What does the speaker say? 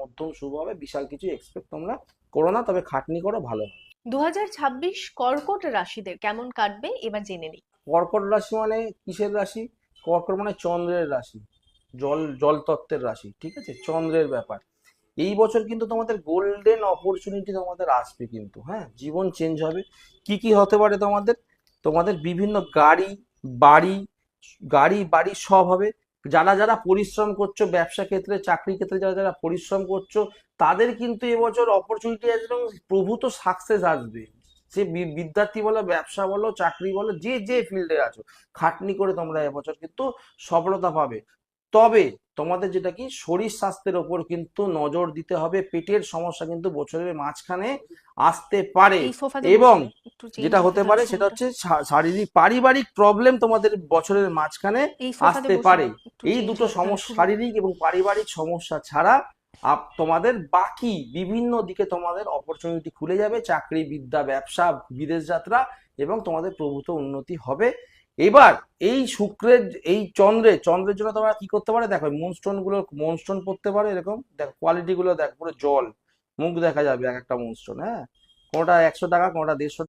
মধ্যম শুভ হবে, বিশাল কিছু এক্সপেক্ট তোমরা করো না, তবে খাটনি করো, ভালো হবে। 2026 কর্কট রাশিদের কেমন কাটবে এবার জেনে নিই। কর্কট রাশি মানে কিসের রাশি? কর্কট মানে চন্দ্রের রাশি, জল তত্ত্বের রাশি, ঠিক আছে, চন্দ্রের ব্যাপার। এই বছর কিন্তু তোমাদের গোল্ডেন অপরচুনিটি তোমাদের আসবে কিন্তু, হ্যাঁ, জীবন চেঞ্জ হবে। কি কি হতে পারে তোমাদের? তোমাদের বিভিন্ন গাড়ি, বাড়ি, বাড়ি সব হবে। যারা যারা পরিশ্রম করছো ব্যবসা ক্ষেত্রে, চাকরি ক্ষেত্রে, যারা যারা পরিশ্রম করছো, তাদের কিন্তু এবছর অপরচুনিটি আসবে এবং প্রভূত সাকসেস আসবে। সে বিদ্যার্থী বলো, ব্যবসা বলো, চাকরি বলো, যে যে ফিল্ডে আছো, খাটনি করে তোমরা এবছর কিন্তু সফলতা পাবে। তবে তোমাদের যেটা কি, শরীর স্বাস্থ্যের ওপর কিন্তু নজর দিতে হবে। পেটের সমস্যা কিন্তু বছরের মাঝখানে আসতে পারে। এই সোফাতে এবং বসুন, একটু চেঞ্জ যেটা হতে হতে দাও পারে সেটা সোফাটা। হচ্ছে শারীরিক পারিবারিক প্রবলেম তোমাদের বছরের মাঝখানে এই সোফাতে আসতে বসুন, পারে। একটু এই চেঞ্জ দুটো হতে দাও সমস্যা, শুভ। শারীরিক এবং পারিবারিক সমস্যা ছাড়া তোমাদের বাকি বিভিন্ন দিকে তোমাদের অপরচুনিটি খুলে যাবে, চাকরি, বিদ্যা, ব্যবসা, বিদেশ যাত্রা, এবং তোমাদের প্রভূত উন্নতি হবে। এবার এই শুক্রের, এই চন্দ্রের জন্য তোমরা কি করতে পারো দেখো, মুনস্টোন পড়তে পারো, এরকম দেখো কোয়ালিটি গুলো দেখো, পুরো জল, মুখ দেখা যাবে এক একটা মুনস্টোন, হ্যাঁ, কোনটা 100 টাকা, কোনটা 150